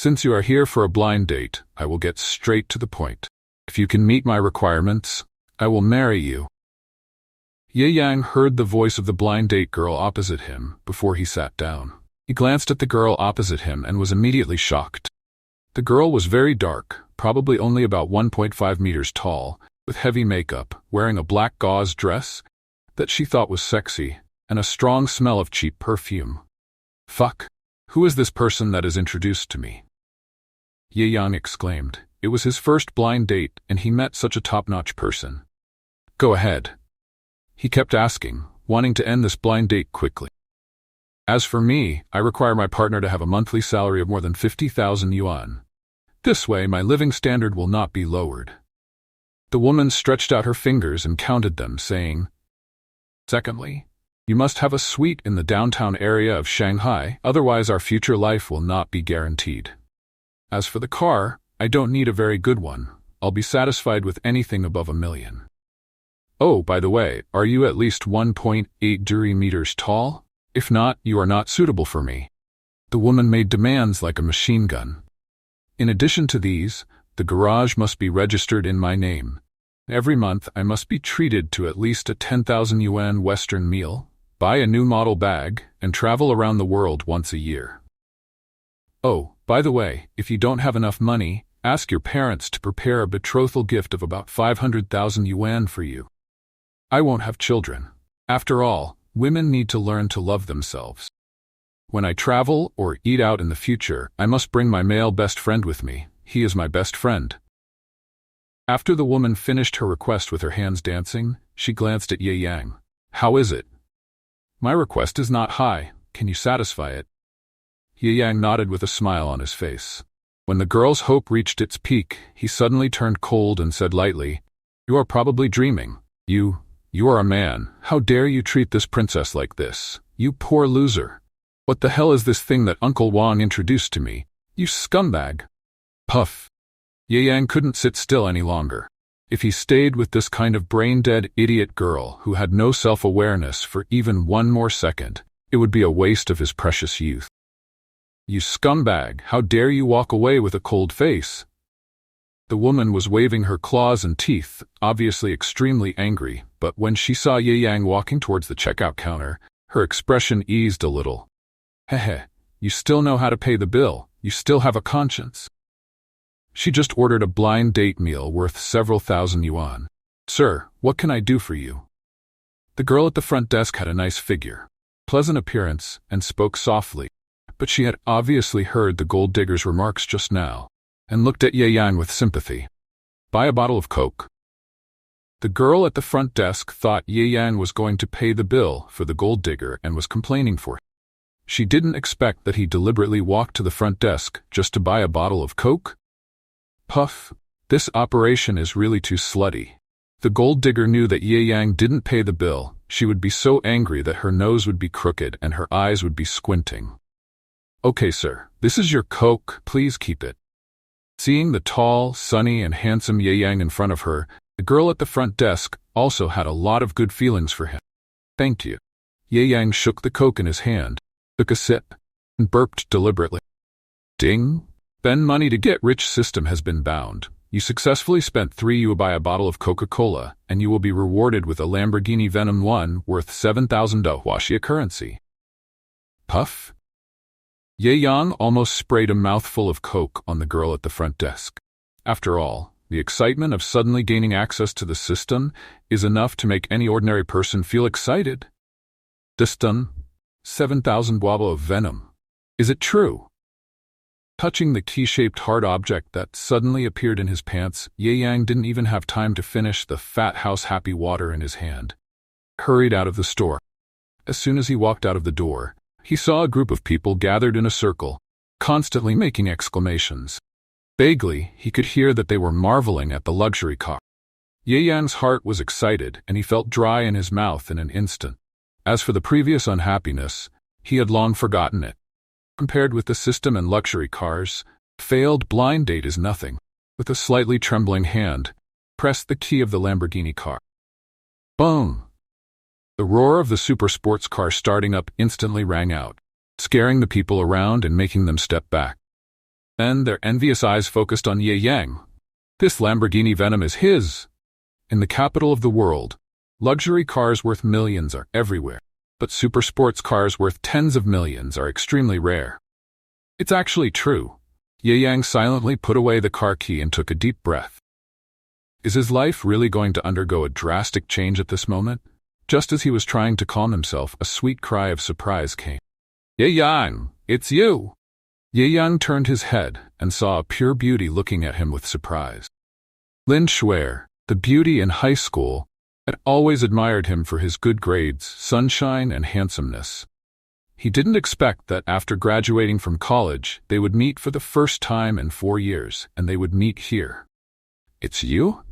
Since you are here for a blind date, I will get straight to the point. If you can meet my requirements, I will marry you. Ye Yang heard the voice of the blind date girl opposite him before he sat down. He glanced at the girl opposite him and was immediately shocked. The girl was very dark, probably only about 1.5 meters tall, with heavy makeup, wearing a black gauze dress that she thought was sexy, and a strong smell of cheap perfume. Fuck! Who is this person that is introduced to me? Ye Yang exclaimed. It was his first blind date, and he met such a top-notch person. Go ahead. He kept asking, wanting to end this blind date quickly. As for me, I require my partner to have a monthly salary of more than 50,000 yuan. This way, my living standard will not be lowered. The woman stretched out her fingers and counted them, saying, Secondly, you must have a suite in the downtown area of Shanghai, otherwise our future life will not be guaranteed. As for the car, I don't need a very good one. I'll be satisfied with anything above 1 million. Oh, by the way, are you at least 1.8 meters tall? If not, you are not suitable for me. The woman made demands like a machine gun. In addition to these, the garage must be registered in my name. Every month I must be treated to at least a 10,000 yuan Western meal, buy a new model bag, and travel around the world once a year. Oh, by the way, if you don't have enough money, ask your parents to prepare a betrothal gift of about 500,000 yuan for you. I won't have children. After all, women need to learn to love themselves. When I travel or eat out in the future, I must bring my male best friend with me. He is my best friend. After the woman finished her request with her hands dancing, she glanced at Ye Yang. How is it? My request is not high. Can you satisfy it? Ye Yang nodded with a smile on his face. When the girl's hope reached its peak, he suddenly turned cold and said lightly, You are probably dreaming. You are a man. How dare you treat this princess like this? You poor loser. What the hell is this thing that Uncle Wang introduced to me? You scumbag. Puff. Ye Yang couldn't sit still any longer. If he stayed with this kind of brain-dead idiot girl who had no self-awareness for even one more second, it would be a waste of his precious youth. You scumbag, how dare you walk away with a cold face? The woman was waving her claws and teeth, obviously extremely angry, but when she saw Ye Yang walking towards the checkout counter, her expression eased a little. Hehe, you still know how to pay the bill, you still have a conscience. She just ordered a blind date meal worth several thousand yuan. Sir, what can I do for you? The girl at the front desk had a nice figure, pleasant appearance, and spoke softly, but she had obviously heard the gold digger's remarks just now, and looked at Ye Yang with sympathy. Buy a bottle of Coke. The girl at the front desk thought Ye Yang was going to pay the bill for the gold digger and was complaining for him. She didn't expect that he deliberately walked to the front desk just to buy a bottle of Coke. Puff, this operation is really too slutty. The gold digger knew that Ye Yang didn't pay the bill. She would be so angry that her nose would be crooked and her eyes would be squinting. Okay, sir, this is your Coke, please keep it. Seeing the tall, sunny, and handsome Ye Yang in front of her, the girl at the front desk also had a lot of good feelings for him. Thank you. Ye Yang shook the Coke in his hand, took a sip, and burped deliberately. Ding! Spend money to get rich system has been bound. You successfully spent 3 you buy a bottle of Coca-Cola, and you will be rewarded with a Lamborghini Venom 1 worth 7,000 Huaxia currency. Puff! Ye Yang almost sprayed a mouthful of Coke on the girl at the front desk. After all, the excitement of suddenly gaining access to the system is enough to make any ordinary person feel excited. System, 7,000 wabo of venom. Is it true? Touching the T-shaped hard object that suddenly appeared in his pants, Ye Yang didn't even have time to finish the fat house happy water in his hand. Hurried out of the store. As soon as he walked out of the door, he saw a group of people gathered in a circle, constantly making exclamations. Vaguely, he could hear that they were marveling at the luxury car. Ye Yang's heart was excited, and he felt dry in his mouth in an instant. As for the previous unhappiness, he had long forgotten it. Compared with the system and luxury cars, failed blind date is nothing. With a slightly trembling hand, pressed the key of the Lamborghini car. Boom! The roar of the super sports car starting up instantly rang out, scaring the people around and making them step back. Then their envious eyes focused on Ye Yang. This Lamborghini Venom is his. In the capital of the world, luxury cars worth millions are everywhere, but super sports cars worth tens of millions are extremely rare. It's actually true. Ye Yang silently put away the car key and took a deep breath. Is his life really going to undergo a drastic change at this moment? Just as he was trying to calm himself, a sweet cry of surprise came. Ye Yang, it's you! Ye Yang turned his head and saw a pure beauty looking at him with surprise. Lin Shuer, the beauty in high school, had always admired him for his good grades, sunshine, and handsomeness. He didn't expect that after graduating from college, they would meet for the first time in 4 years, and they would meet here. It's you?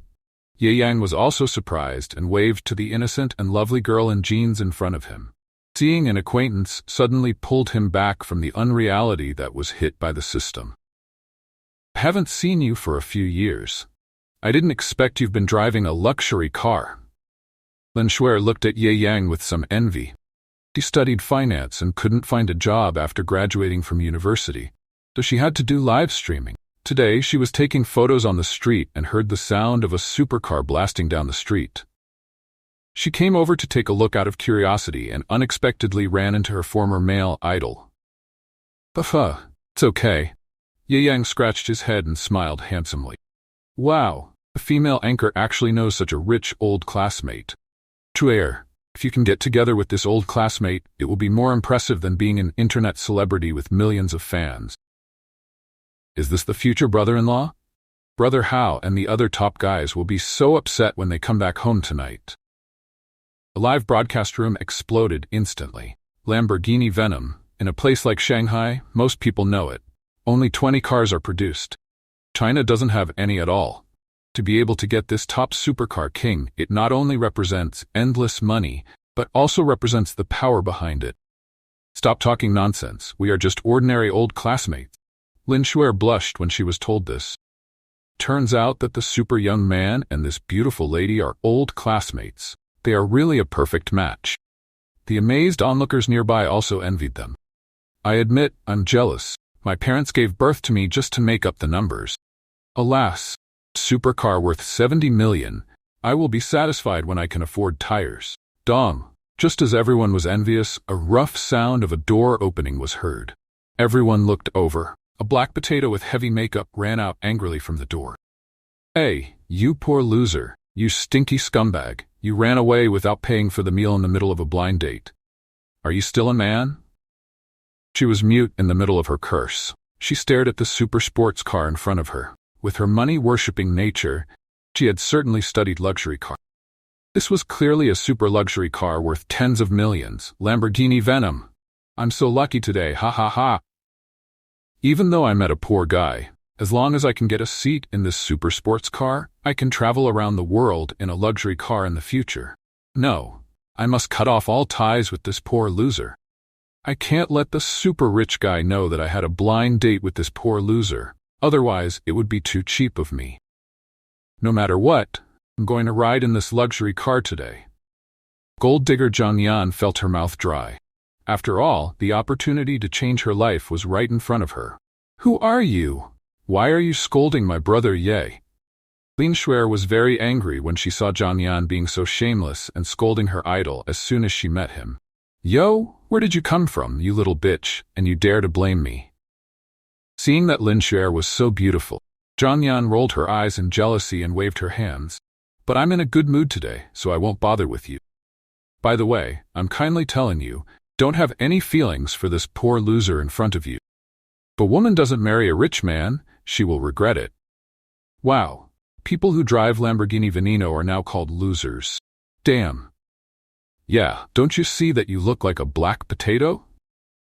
Ye Yang was also surprised and waved to the innocent and lovely girl in jeans in front of him. Seeing an acquaintance suddenly pulled him back from the unreality that was hit by the system. I haven't seen you for a few years. I didn't expect you've been driving a luxury car. Lin Shuer looked at Ye Yang with some envy. She studied finance and couldn't find a job after graduating from university, so she had to do live streaming. Today, she was taking photos on the street and heard the sound of a supercar blasting down the street. She came over to take a look out of curiosity and unexpectedly ran into her former male idol. It's okay. Ye Yang scratched his head and smiled handsomely. Wow, a female anchor actually knows such a rich old classmate. Shuer, if you can get together with this old classmate, it will be more impressive than being an internet celebrity with millions of fans. Is this the future brother-in-law? Brother Hao and the other top guys will be so upset when they come back home tonight. The live broadcast room exploded instantly. Lamborghini Venom. In a place like Shanghai, most people know it. Only 20 cars are produced. China doesn't have any at all. To be able to get this top supercar king, it not only represents endless money, but also represents the power behind it. Stop talking nonsense. We are just ordinary old classmates. Lin Shuer blushed when she was told this. Turns out that the super young man and this beautiful lady are old classmates. They are really a perfect match. The amazed onlookers nearby also envied them. I admit, I'm jealous. My parents gave birth to me just to make up the numbers. Alas, supercar worth 70 million. I will be satisfied when I can afford tires. Dong. Just as everyone was envious, a rough sound of a door opening was heard. Everyone looked over. A black potato with heavy makeup ran out angrily from the door. Hey, you poor loser. You stinky scumbag. You ran away without paying for the meal in the middle of a blind date. Are you still a man? She was mute in the middle of her curse. She stared at the super sports car in front of her. With her money-worshipping nature, she had certainly studied luxury cars. This was clearly a super luxury car worth tens of millions. Lamborghini Venom. I'm so lucky today, ha ha ha. Even though I met a poor guy, as long as I can get a seat in this super sports car, I can travel around the world in a luxury car in the future. No, I must cut off all ties with this poor loser. I can't let the super rich guy know that I had a blind date with this poor loser. Otherwise, it would be too cheap of me. No matter what, I'm going to ride in this luxury car today. Gold digger Zhang Yan felt her mouth dry. After all, the opportunity to change her life was right in front of her. Who are you? Why are you scolding my brother Ye? Lin Shuer was very angry when she saw Zhang Yan being so shameless and scolding her idol as soon as she met him. Yo, where did you come from, you little bitch, and you dare to blame me? Seeing that Lin Shuer was so beautiful, Zhang Yan rolled her eyes in jealousy and waved her hands. But I'm in a good mood today, so I won't bother with you. By the way, I'm kindly telling you, don't have any feelings for this poor loser in front of you. If a woman doesn't marry a rich man, she will regret it. Wow, people who drive Lamborghini Veneno are now called losers. Damn. Yeah, don't you see that you look like a black potato?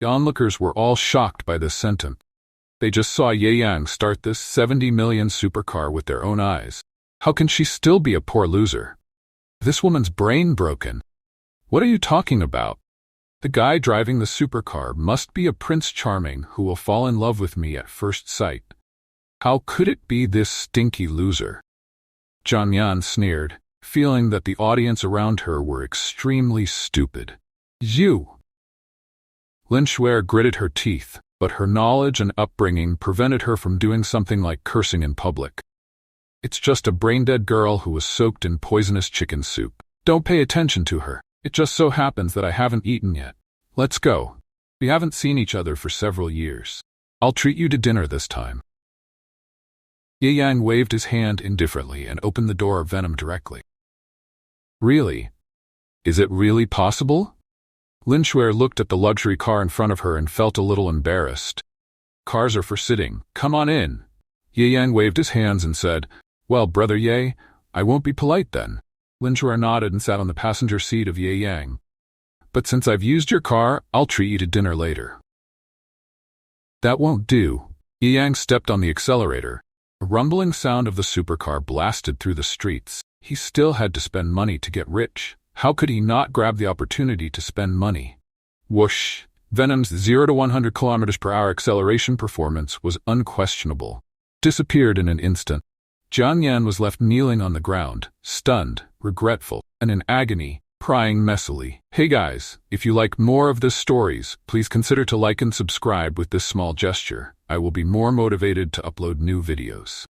The onlookers were all shocked by this sentence. They just saw Ye Yang start this 70 million supercar with their own eyes. How can she still be a poor loser? This woman's brain broken. What are you talking about? The guy driving the supercar must be a Prince Charming who will fall in love with me at first sight. How could it be this stinky loser? Zhang Yan sneered, feeling that the audience around her were extremely stupid. You! Lin Shuer gritted her teeth. but her knowledge and upbringing prevented her from doing something like cursing in public. It's just a brain-dead girl who was soaked in poisonous chicken soup. Don't pay attention to her. It just so happens that I haven't eaten yet. Let's go. We haven't seen each other for several years. I'll treat you to dinner this time. Ye Yang waved his hand indifferently and opened the door of Venom directly. Really? Is it really possible? Lin Shuer looked at the luxury car in front of her and felt a little embarrassed. Cars are for sitting. Come on in. Ye Yang waved his hands and said, Well, brother Ye, I won't be polite then. Lin Shuer nodded and sat on the passenger seat of Ye Yang. But since I've used your car, I'll treat you to dinner later. That won't do. Ye Yang stepped on the accelerator. A rumbling sound of the supercar blasted through the streets. He still had to spend money to get rich. How could he not grab the opportunity to spend money? Whoosh! Venom's 0 to 100 km/h acceleration performance was unquestionable. Disappeared in an instant. Jian Yan was left kneeling on the ground, stunned, regretful, and in agony, crying messily. Hey guys, if you like more of this stories, please consider to like and subscribe with this small gesture. I will be more motivated to upload new videos.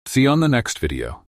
See you on the next video.